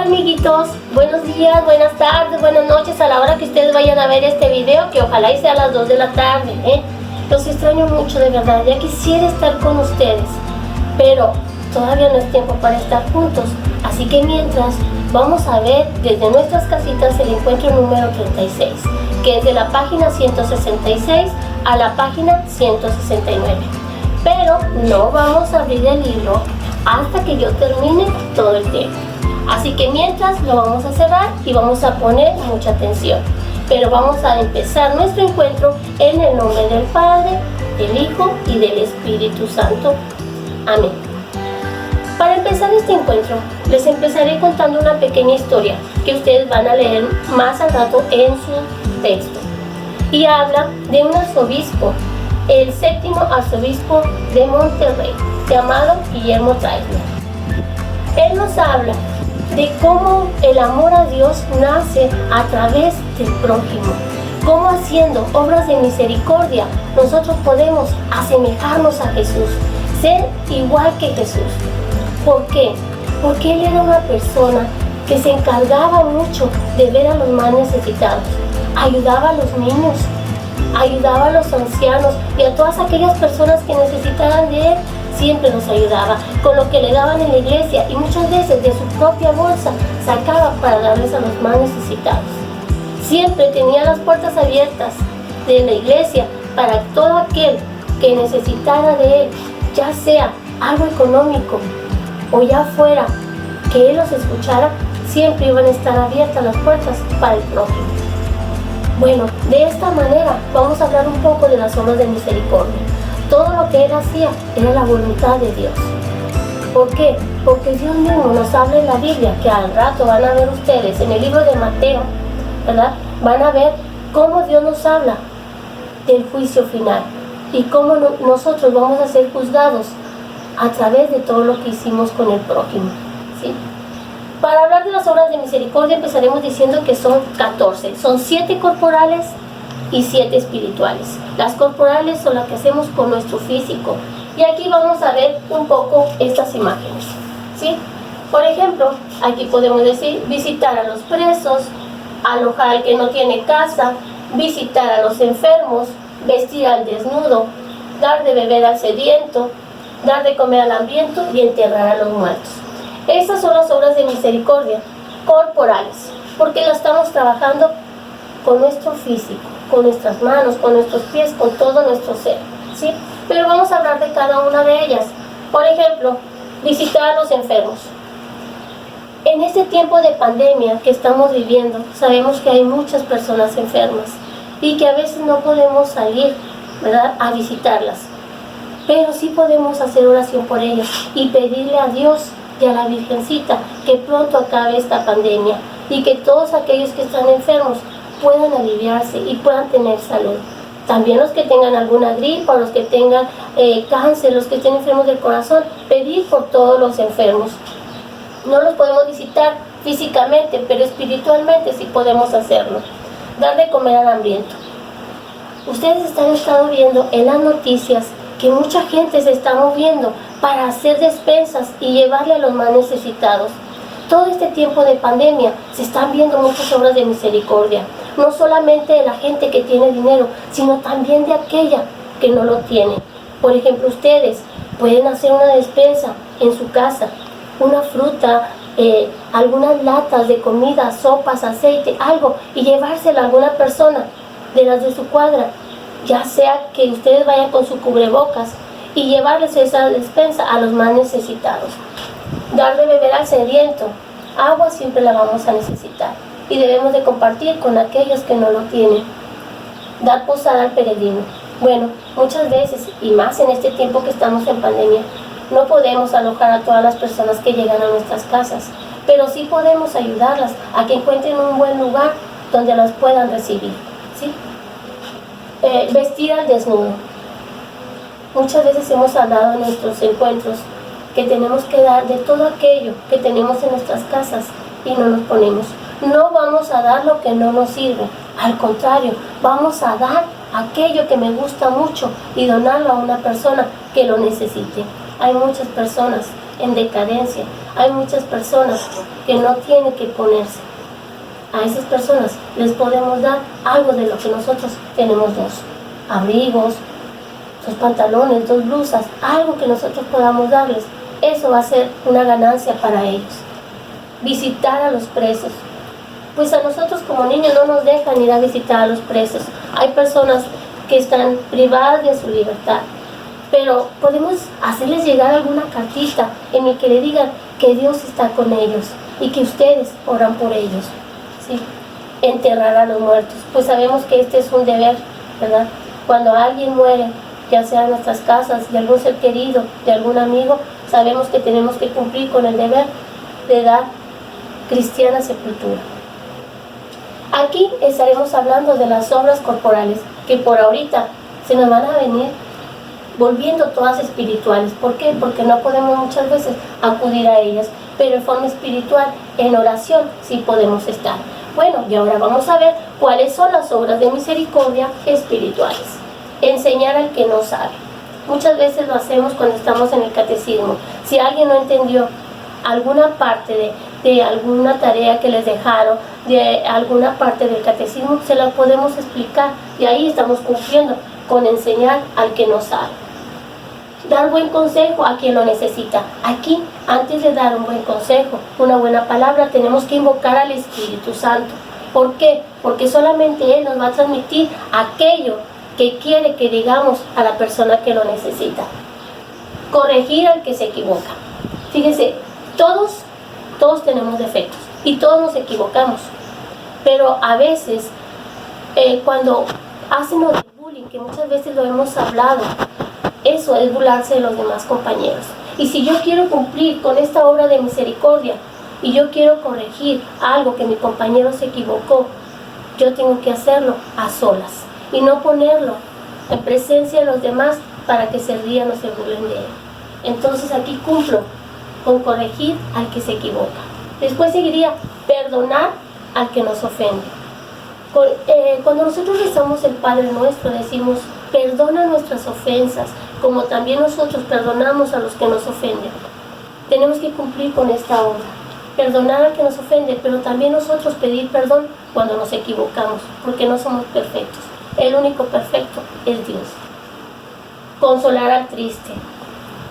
Hola amiguitos, buenos días, buenas tardes, buenas noches a la hora que ustedes vayan a ver este video, que ojalá y sea a las 2 de la tarde, Los extraño mucho, de verdad, ya quisiera estar con ustedes, pero todavía no es tiempo para estar juntos, así que mientras vamos a ver desde nuestras casitas el encuentro número 36, que es de la página 166 a la página 169, pero no vamos a abrir el libro hasta que yo termine todo el tema. Así que mientras lo vamos a cerrar y vamos a poner mucha atención. Pero vamos a empezar nuestro encuentro en el nombre del Padre, del Hijo y del Espíritu Santo. Amén. Para empezar este encuentro, les empezaré contando una pequeña historia que ustedes van a leer más al rato en su texto. Y habla de un arzobispo, el 7º arzobispo de Monterrey, llamado Guillermo Traisler. Él nos habla de cómo el amor a Dios nace a través del prójimo, cómo haciendo obras de misericordia nosotros podemos asemejarnos a Jesús, ser igual que Jesús. ¿Por qué? Porque Él era una persona que se encargaba mucho de ver a los más necesitados, ayudaba a los niños, ayudaba a los ancianos y a todas aquellas personas que necesitaban de Él. Siempre nos ayudaba con lo que le daban en la iglesia y muchas veces de su propia bolsa sacaba para darles a los más necesitados. Siempre tenía las puertas abiertas de la iglesia para todo aquel que necesitara de Él, ya sea algo económico o ya fuera que Él los escuchara, siempre iban a estar abiertas las puertas para el prójimo. Bueno, de esta manera vamos a hablar un poco de las obras de misericordia. Todo lo que Él hacía era la voluntad de Dios. ¿Por qué? Porque Dios mismo nos habla en la Biblia, que al rato van a ver ustedes en el libro de Mateo, ¿verdad? Van a ver cómo Dios nos habla del juicio final y cómo nosotros vamos a ser juzgados a través de todo lo que hicimos con el prójimo, ¿sí? Para hablar de las obras de misericordia empezaremos diciendo que son 14, son 7 corporales y 7 espirituales. Las corporales son las que hacemos con nuestro físico. Y aquí vamos a ver un poco estas imágenes, ¿sí? Por ejemplo, aquí podemos decir visitar a los presos, alojar al que no tiene casa, visitar a los enfermos, vestir al desnudo, dar de beber al sediento, dar de comer al hambriento y enterrar a los muertos. Estas son las obras de misericordia corporales, porque las estamos trabajando con nuestro físico, con nuestras manos, con nuestros pies, con todo nuestro ser, ¿sí? Pero vamos a hablar de cada una de ellas. Por ejemplo, visitar a los enfermos. En este tiempo de pandemia que estamos viviendo, sabemos que hay muchas personas enfermas y que a veces no podemos salir, ¿verdad?, a visitarlas. Pero sí podemos hacer oración por ellos y pedirle a Dios y a la Virgencita que pronto acabe esta pandemia y que todos aquellos que están enfermos puedan aliviarse y puedan tener salud. También los que tengan alguna gripa, los que tengan cáncer, los que estén enfermos del corazón, pedir por todos los enfermos. No los podemos visitar físicamente, pero espiritualmente sí podemos hacerlo. Dar de comer al hambriento. Ustedes han estado viendo en las noticias que mucha gente se está moviendo para hacer despensas y llevarle a los más necesitados. Todo este tiempo de pandemia se están viendo muchas obras de misericordia, no solamente de la gente que tiene dinero, sino también de aquella que no lo tiene. Por ejemplo, ustedes pueden hacer una despensa en su casa, una fruta, algunas latas de comida, sopas, aceite, algo, y llevársela a alguna persona de las de su cuadra, ya sea que ustedes vayan con su cubrebocas y llevarles esa despensa a los más necesitados. Dar de beber al sediento. Agua siempre la vamos a necesitar y debemos de compartir con aquellos que no lo tienen. Dar posada al peregrino. Bueno, muchas veces, y más en este tiempo que estamos en pandemia, no podemos alojar a todas las personas que llegan a nuestras casas, pero sí podemos ayudarlas a que encuentren un buen lugar donde las puedan recibir, ¿sí? Vestir al desnudo. Muchas veces hemos hablado en nuestros encuentros que tenemos que dar de todo aquello que tenemos en nuestras casas y no nos ponemos. No vamos a dar lo que no nos sirve, al contrario, vamos a dar aquello que me gusta mucho y donarlo a una persona que lo necesite. Hay muchas personas en decadencia. Hay muchas personas que no tienen que ponerse. A esas personas les podemos dar algo de lo que nosotros tenemos: 2 abrigos, 2 pantalones, 2 blusas, algo que nosotros podamos darles. Eso va a ser una ganancia para ellos. Visitar a los presos. Pues a nosotros como niños no nos dejan ir a visitar a los presos. Hay personas que están privadas de su libertad, pero podemos hacerles llegar alguna cartita en el que le digan que Dios está con ellos y que ustedes oran por ellos. ¿Sí? Enterrar a los muertos. Pues sabemos que este es un deber, ¿verdad? Cuando alguien muere, ya sea en nuestras casas, de algún ser querido, de algún amigo, sabemos que tenemos que cumplir con el deber de dar cristiana sepultura. Aquí estaremos hablando de las obras corporales, que por ahorita se nos van a venir volviendo todas espirituales. ¿Por qué? Porque no podemos muchas veces acudir a ellas, pero en forma espiritual, en oración, sí podemos estar. Bueno, y ahora vamos a ver cuáles son las obras de misericordia espirituales. Enseñar al que no sabe. Muchas veces lo hacemos cuando estamos en el catecismo. Si alguien no entendió alguna parte de alguna tarea que les dejaron, de alguna parte del catecismo, se la podemos explicar, y ahí estamos cumpliendo con enseñar al que no sabe. Dar buen consejo a quien lo necesita. Aquí, antes de dar un buen consejo, una buena palabra, tenemos que invocar al Espíritu Santo. ¿Por qué? Porque solamente Él nos va a transmitir aquello que quiere que digamos a la persona que lo necesita. Corregir al que se equivoca. Fíjense, todos tenemos defectos y todos nos equivocamos, pero a veces cuando hacen lo del bullying, que muchas veces lo hemos hablado, eso es burlarse de los demás compañeros. Y si yo quiero cumplir con esta obra de misericordia y yo quiero corregir algo que mi compañero se equivocó, yo tengo que hacerlo a solas y no ponerlo en presencia de los demás para que se rían o se burlen de él. Entonces aquí cumplo con corregir al que se equivoca. Después seguiría perdonar al que nos ofende. Cuando nosotros rezamos el Padre Nuestro, decimos: perdona nuestras ofensas, como también nosotros perdonamos a los que nos ofenden. Tenemos que cumplir con esta obra. Perdonar al que nos ofende, pero también nosotros pedir perdón cuando nos equivocamos, porque no somos perfectos. El único perfecto es Dios. Consolar al triste.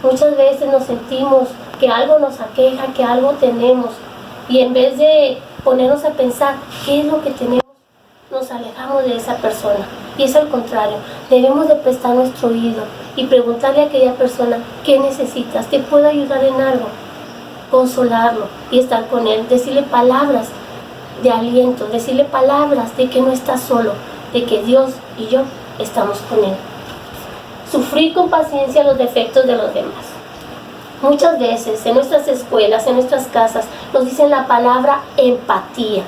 Muchas veces nos sentimos que algo nos aqueja, que algo tenemos, y en vez de ponernos a pensar qué es lo que tenemos, nos alejamos de esa persona. Y es al contrario, debemos de prestar nuestro oído y preguntarle a aquella persona: ¿qué necesitas? ¿Te puedo ayudar en algo? Consolarlo y estar con él, decirle palabras de aliento, decirle palabras de que no está solo, de que Dios y yo estamos con él. Sufrir con paciencia los defectos de los demás. Muchas veces en nuestras escuelas, en nuestras casas, nos dicen la palabra empatía.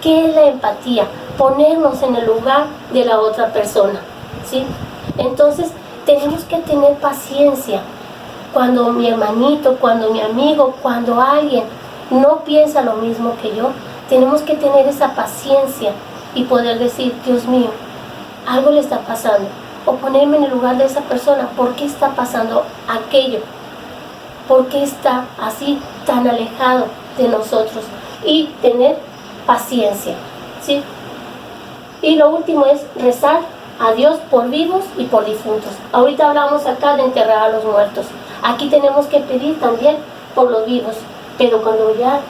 ¿Qué es la empatía? Ponernos en el lugar de la otra persona, ¿sí? Entonces tenemos que tener paciencia. Cuando mi hermanito, cuando mi amigo, cuando alguien no piensa lo mismo que yo, tenemos que tener esa paciencia y poder decir: Dios mío, algo le está pasando. O ponerme en el lugar de esa persona: ¿por qué está pasando aquello? ¿Por qué está así, tan alejado de nosotros? Y tener paciencia, ¿sí? Y lo último es rezar a Dios por vivos y por difuntos. Ahorita hablamos acá de enterrar a los muertos. Aquí tenemos que pedir también por los vivos, pero cuando ya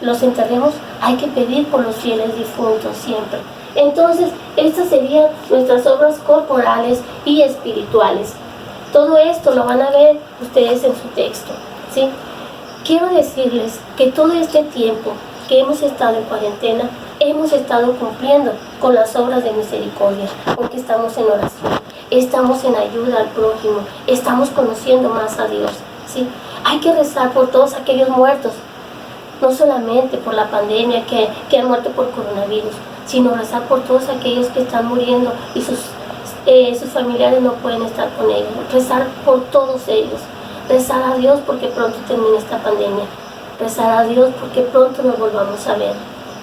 los enterremos, hay que pedir por los fieles difuntos siempre. Entonces, estas serían nuestras obras corporales y espirituales. Todo esto lo van a ver ustedes en su texto, ¿sí? Quiero decirles que todo este tiempo que hemos estado en cuarentena, hemos estado cumpliendo con las obras de misericordia, porque estamos en oración, estamos en ayuda al prójimo, estamos conociendo más a Dios, ¿sí? Hay que rezar por todos aquellos muertos, no solamente por la pandemia que han muerto por coronavirus, sino rezar por todos aquellos que están muriendo y sus familiares no pueden estar con ellos. Rezar por todos ellos. Rezar a Dios porque pronto termine esta pandemia. Rezar a Dios porque pronto nos volvamos a ver.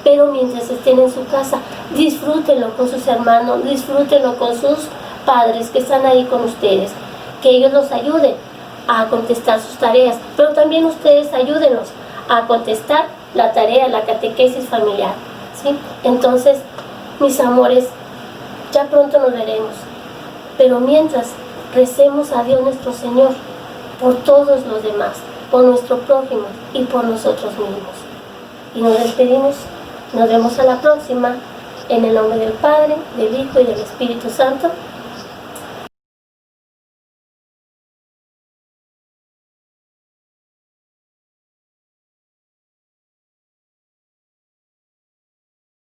Pero mientras estén en su casa, disfrútenlo con sus hermanos, disfrútenlo con sus padres que están ahí con ustedes. Que ellos los ayuden a contestar sus tareas, pero también ustedes ayúdenos a contestar la tarea, la catequesis familiar, ¿sí? Entonces, mis amores, ya pronto nos veremos, pero mientras recemos a Dios nuestro Señor por todos los demás, por nuestro prójimo y por nosotros mismos. Y nos despedimos, nos vemos a la próxima, en el nombre del Padre, del Hijo y del Espíritu Santo.